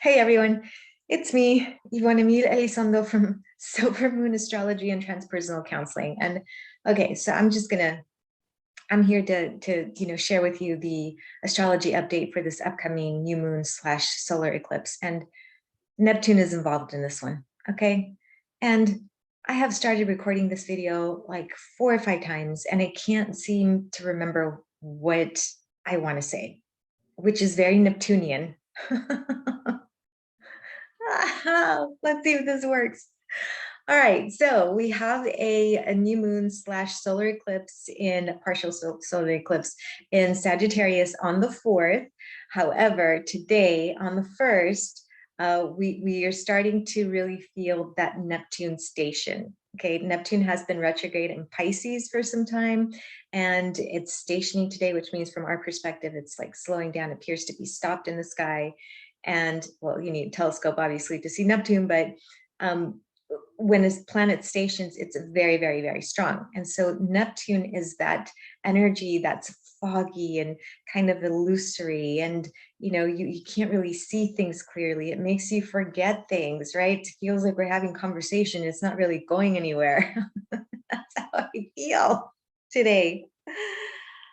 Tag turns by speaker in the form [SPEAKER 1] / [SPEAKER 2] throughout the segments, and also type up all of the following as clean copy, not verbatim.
[SPEAKER 1] Hey everyone, it's me, Ivana Emil Elizondo from Silver Moon Astrology and Transpersonal Counseling. And okay, so I'm here to share with you the astrology update for this upcoming new moon / solar eclipse. And Neptune is involved in this one, okay? And I have started recording this video like 4 or 5 times, and I can't seem to remember what I want to say, which is very Neptunian. Let's see if this works. All right, so we have a new moon / solar eclipse in partial solar eclipse in Sagittarius on the 4th. However, today on the 1st, we are starting to really feel that Neptune station. Okay, Neptune has been retrograde in Pisces for some time, and it's stationing today, which means from our perspective, it's like slowing down, appears to be stopped in the sky. And well, you need a telescope obviously to see Neptune, but when this planet stations, it's very, very, very strong. And so Neptune is that energy that's foggy and kind of illusory, and you can't really see things clearly. It makes you forget things, right? It feels like we're having conversation. It's not really going anywhere. That's how I feel today.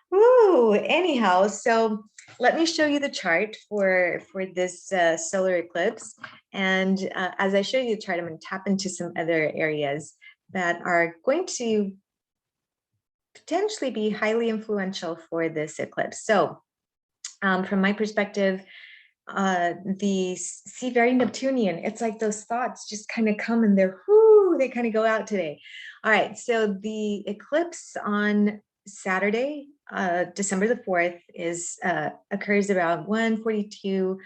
[SPEAKER 1] Woo, anyhow, so let me show you the chart for this solar eclipse. And as I show you the chart, I'm going to tap into some other areas that are going to potentially be highly influential for this eclipse. So from my perspective, see, very Neptunian. It's like those thoughts just kind of come and they kind of go out today. All right, so the eclipse on Saturday, December the 4th, occurs about 1:42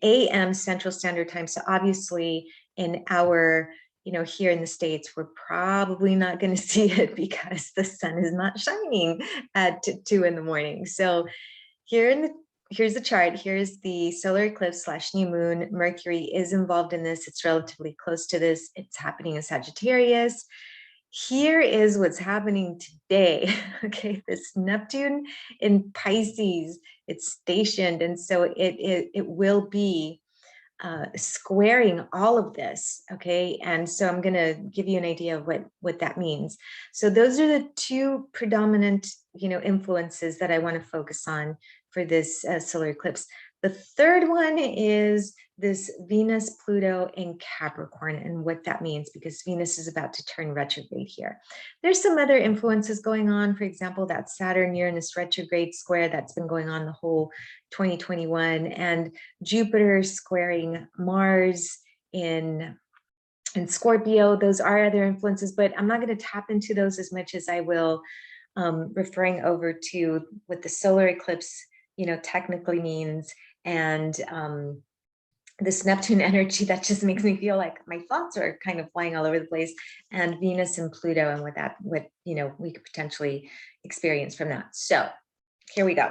[SPEAKER 1] a.m. Central Standard Time. So obviously in our, here in the States, we're probably not going to see it because the sun is not shining at 2 in the morning. So here's the chart. Here's the solar eclipse / new moon. Mercury is involved in this. It's relatively close to this. It's happening in Sagittarius. Here is what's happening today. Okay, this Neptune in Pisces, it's stationed, and so it will be squaring all of this. Okay, and so I'm going to give you an idea of what that means. So those are the two predominant influences that I want to focus on for this solar eclipse. The third one is this Venus Pluto in Capricorn and what that means, because Venus is about to turn retrograde here. There's some other influences going on. For example, that Saturn Uranus retrograde square that's been going on the whole 2021, and Jupiter squaring Mars in Scorpio. Those are other influences, but I'm not going to tap into those as much as I will referring over to what the solar eclipse technically means, and this Neptune energy that just makes me feel like my thoughts are kind of flying all over the place, and Venus and Pluto and what we could potentially experience from that. So here we go.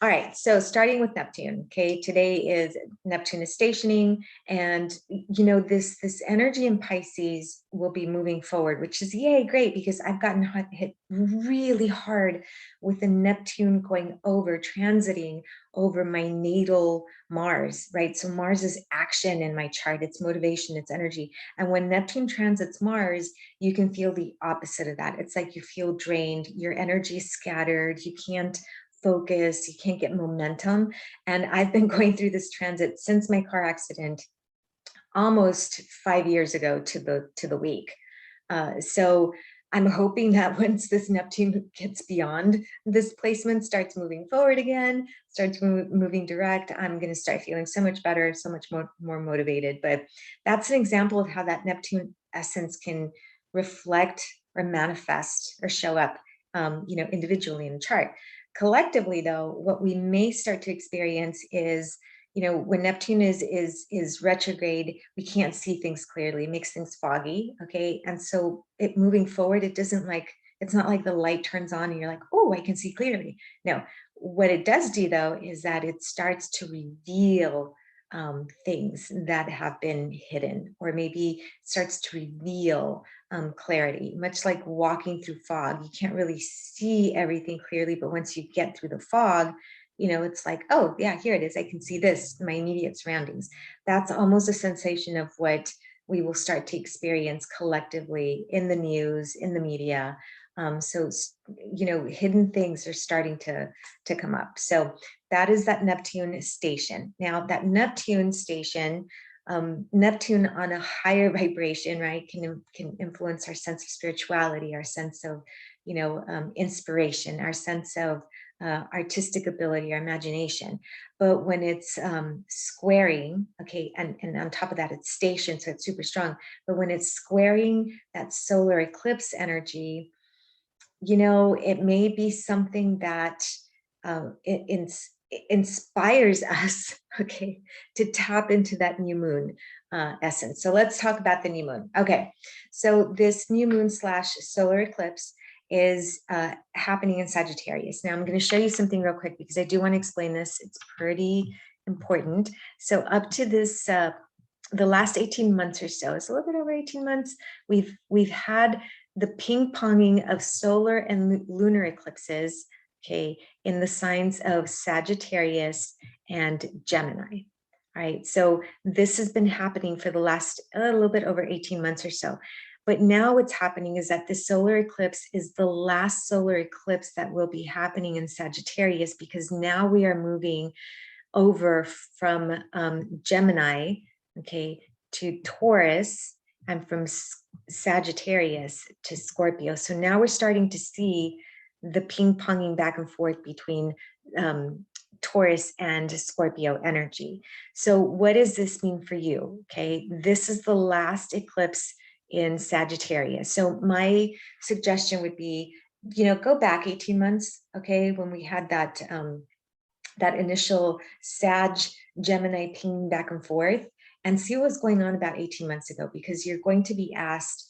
[SPEAKER 1] All right, so starting with Neptune. Okay, today is Neptune is stationing, and this energy in Pisces will be moving forward, which is yay, great, because I've gotten hit really hard with the Neptune going over, transiting over my natal Mars, right? So Mars is action in my chart, it's motivation, it's energy. And when Neptune transits Mars, you can feel the opposite of that. It's like you feel drained, your energy is scattered, you can't focus, you can't get momentum. And I've been going through this transit since my car accident almost 5 years ago to the week. So I'm hoping that once this Neptune gets beyond this placement, starts moving forward again, starts moving direct, I'm going to start feeling so much better, so much more motivated. But that's an example of how that Neptune essence can reflect or manifest or show up, individually in the chart. Collectively, though, what we may start to experience is, when Neptune is retrograde, we can't see things clearly. It makes things foggy. Okay, and so moving forward, it's not like the light turns on and you're like, oh, I can see clearly. No, what it does do though is that it starts to reveal things that have been hidden, or maybe starts to reveal clarity, much like walking through fog. You can't really see everything clearly, but once you get through the fog, you know, it's like, oh yeah, here it is. I can see this, my immediate surroundings. That's almost a sensation of what we will start to experience collectively in the news, in the media. So, you know, hidden things are starting to come up. So that is that Neptune station. Now that Neptune station, Neptune on a higher vibration, right, can influence our sense of spirituality, our sense of, you know, inspiration, our sense of artistic ability, our imagination. But when it's squaring, okay, and on top of that, it's stationed, so it's super strong. But when it's squaring that solar eclipse energy, you know, it may be something that it inspires us, okay, to tap into that new moon essence. So let's talk about the new moon. Okay, so this new moon slash solar eclipse is happening in Sagittarius. Now I'm going to show you something real quick because I do want to explain this. It's pretty important. So up to this, the last 18 months or so, it's a little bit over 18 months, we've had the ping-ponging of solar and lunar eclipses, okay, in the signs of Sagittarius and Gemini. All right, so this has been happening for the last a little bit over 18 months or so. But now what's happening is that the solar eclipse is the last solar eclipse that will be happening in Sagittarius, because now we are moving over from Gemini, okay, to Taurus, and from Sagittarius to Scorpio. So now we're starting to see the ping-ponging back and forth between Taurus and Scorpio energy. So what does this mean for you? Okay, this is the last eclipse in Sagittarius. So my suggestion would be, you know, go back 18 months, okay, when we had that that initial Sag Gemini ping back and forth, and see what was going on about 18 months ago, because you're going to be asked,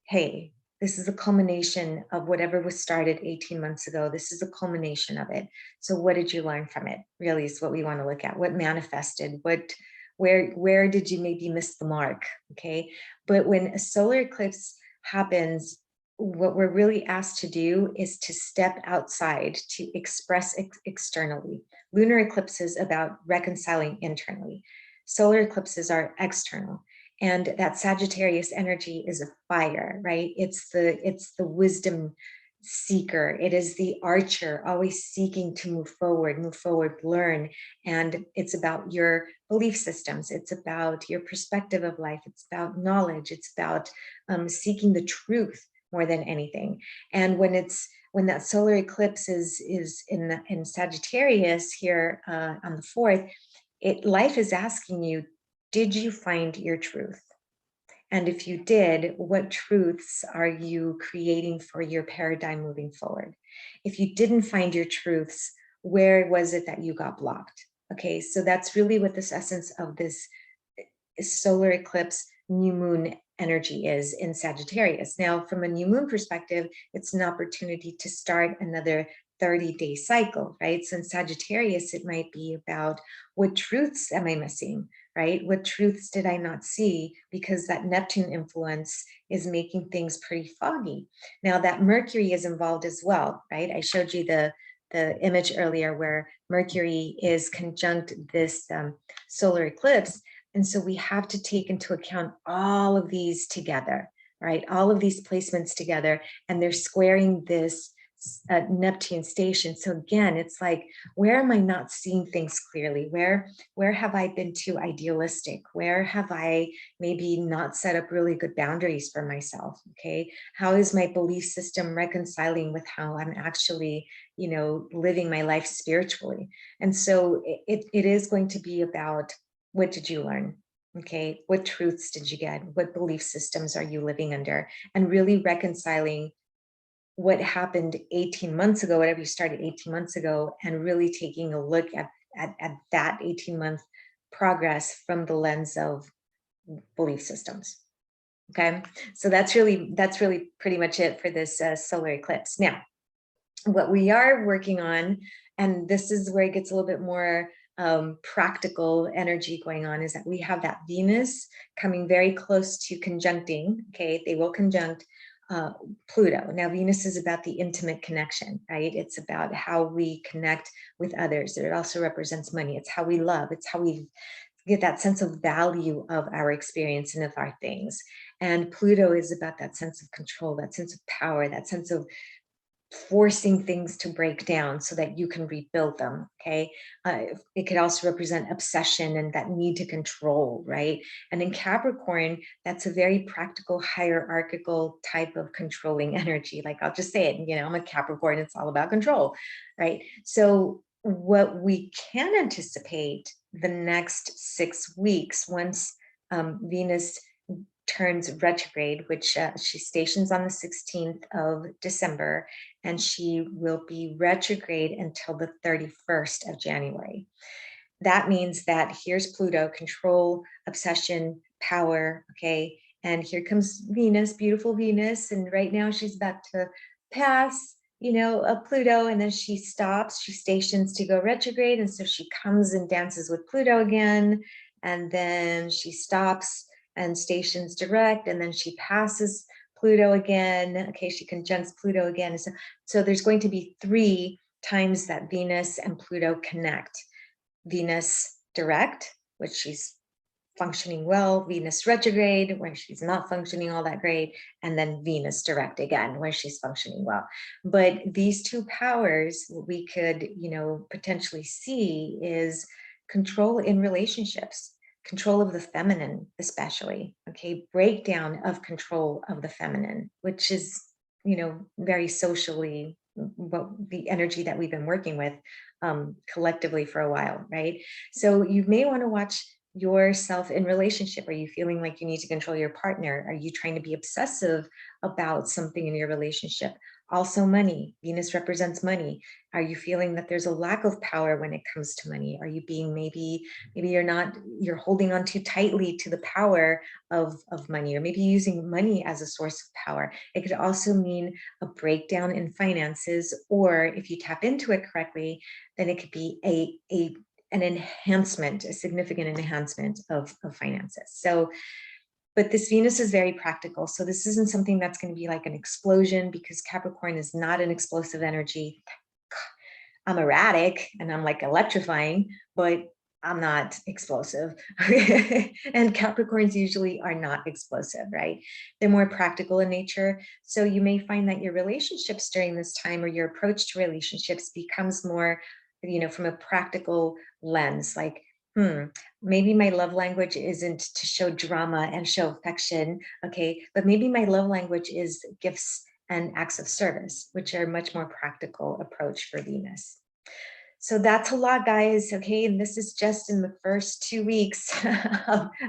[SPEAKER 1] hey, this is a culmination of whatever was started 18 months ago. This is a culmination of it. So what did you learn from it? Really is what we want to look at. What manifested? Where did you maybe miss the mark? Okay. But when a solar eclipse happens, what we're really asked to do is to step outside, to express externally. Lunar eclipses about reconciling internally. Solar eclipses are external. And that Sagittarius energy is a fire, right? It's the wisdom seeker. It is the archer, always seeking to move forward, learn. And it's about your belief systems. It's about your perspective of life. It's about knowledge. It's about seeking the truth more than anything. And when that solar eclipse is in Sagittarius here on the 4th, life is asking you, did you find your truth? And if you did, what truths are you creating for your paradigm moving forward? If you didn't find your truths, where was it that you got blocked? Okay, so that's really what this essence of this solar eclipse new moon energy is in Sagittarius. Now, from a new moon perspective, it's an opportunity to start another 30-day cycle, right? So in Sagittarius, it might be about, what truths am I missing, right? What truths did I not see? Because that Neptune influence is making things pretty foggy. Now that Mercury is involved as well, right? I showed you the image earlier where Mercury is conjunct this solar eclipse. And so we have to take into account all of these together, right? All of these placements together, and they're squaring this Neptune station. So again, it's like, where am I not seeing things clearly? Where have I been too idealistic? Where have I maybe not set up really good boundaries for myself? Okay, how is my belief system reconciling with how I'm actually, you know, living my life spiritually? And so it is going to be about, what did you learn? Okay, what truths did you get? What belief systems are you living under? And really reconciling what happened 18 months ago, whatever you started 18 months ago, and really taking a look at that 18-month progress from the lens of belief systems. Okay, so that's really pretty much it for this solar eclipse. Now, what we are working on, and this is where it gets a little bit more practical energy going on, is that we have that Venus coming very close to conjuncting. Okay, they will conjunct Pluto. Now, Venus is about the intimate connection, right? It's about how we connect with others. It also represents money. It's how we love. It's how we get that sense of value of our experience and of our things. And Pluto is about that sense of control, that sense of power, that sense of forcing things to break down so that you can rebuild them. Okay. It could also represent obsession and that need to control, right? And in Capricorn, that's a very practical, hierarchical type of controlling energy. Like, I'll just say it, you know, I'm a Capricorn, it's all about control, right? So what we can anticipate the next 6 weeks, once Venus turns retrograde, which she stations on the 16th of December, and she will be retrograde until the 31st of January. That means that here's Pluto, control, obsession, power, okay? And here comes Venus, beautiful Venus, and right now she's about to pass, you know, Pluto, and then she stops, she stations to go retrograde, and so she comes and dances with Pluto again, and then she stops and stations direct, and then she passes Pluto again. Okay, she conjuncts Pluto again. So there's going to be 3 times that Venus and Pluto connect. Venus direct, which she's functioning well, Venus retrograde, where she's not functioning all that great, and then Venus direct again, where she's functioning well. But these 2 powers, what we could, you know, potentially see is control in relationships, control of the feminine, especially, okay, breakdown of control of the feminine, which is, you know, very socially what the energy that we've been working with collectively for a while, right? So you may want to watch yourself in relationship. Are you feeling like you need to control your partner? Are you trying to be obsessive about something in your relationship? Also money. Venus represents money. Are you feeling that there's a lack of power when it comes to money? Are you being maybe you're holding on too tightly to the power of money, or maybe using money as a source of power? It could also mean a breakdown in finances, or if you tap into it correctly, then it could be an enhancement, a significant enhancement of finances. So, but this Venus is very practical. So this isn't something that's going to be like an explosion, because Capricorn is not an explosive energy. I'm erratic and I'm like electrifying, but I'm not explosive. And Capricorns usually are not explosive, right? They're more practical in nature. So you may find that your relationships during this time, or your approach to relationships, becomes more, you know, from a practical lens, like, maybe my love language isn't to show drama and show affection, okay, but maybe my love language is gifts and acts of service, which are a much more practical approach for Venus. So that's a lot, guys, okay, and this is just in the first 2 weeks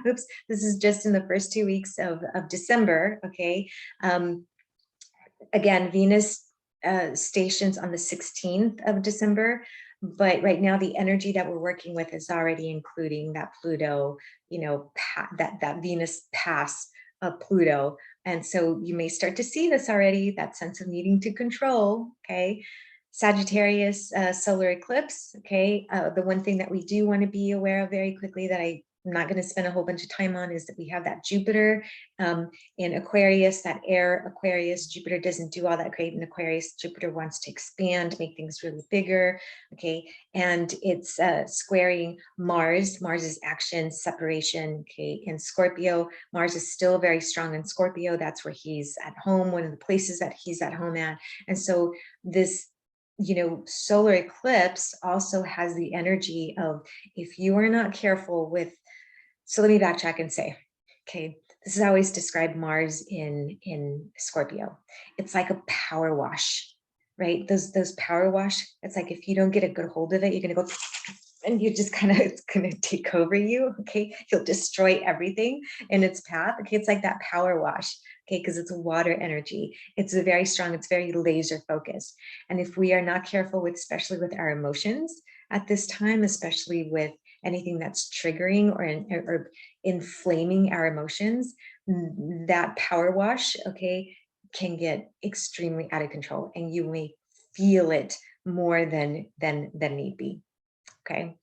[SPEAKER 1] oops, this is just in the first 2 weeks of December, okay. Again, Venus stations on the 16th of December, but right now the energy that we're working with is already including that Pluto, you know, that Venus pass of Pluto. And so you may start to see this already, that sense of needing to control, okay? Sagittarius solar eclipse, okay? The one thing that we do want to be aware of very quickly, that I'm not going to spend a whole bunch of time on, is that we have that Jupiter in Aquarius, that air Aquarius. Jupiter doesn't do all that great in Aquarius. Jupiter wants to expand, make things really bigger, okay? And it's squaring Mars. Mars is action, separation, okay? In Scorpio, Mars is still very strong in Scorpio. That's where he's at home, one of the places that he's at home at. And so this, you know, solar eclipse also has the energy of, if you are not careful with, so let me backtrack and say, okay, this is how I always describe Mars in Scorpio. It's like a power wash, right? Those power wash, it's like if you don't get a good hold of it, you're gonna go and you just kind of, it's gonna take over you, okay? You'll destroy everything in its path, okay? It's like that power wash, okay? Because it's a water energy. It's a very strong, it's very laser focused. And if we are not careful with, especially with our emotions at this time, especially with anything that's triggering or inflaming our emotions, that power wash, okay, can get extremely out of control, and you may feel it more than need be. Okay.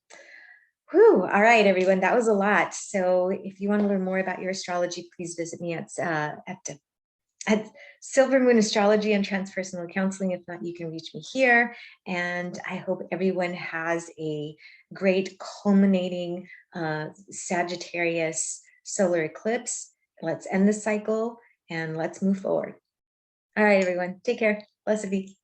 [SPEAKER 1] Whew. All right, everyone, that was a lot. So if you want to learn more about your astrology, please visit me at at Silver Moon Astrology and Transpersonal Counseling. If not, you can reach me here. And I hope everyone has a great culminating Sagittarius solar eclipse. Let's end the cycle and let's move forward. All right, everyone, take care. Blessed be.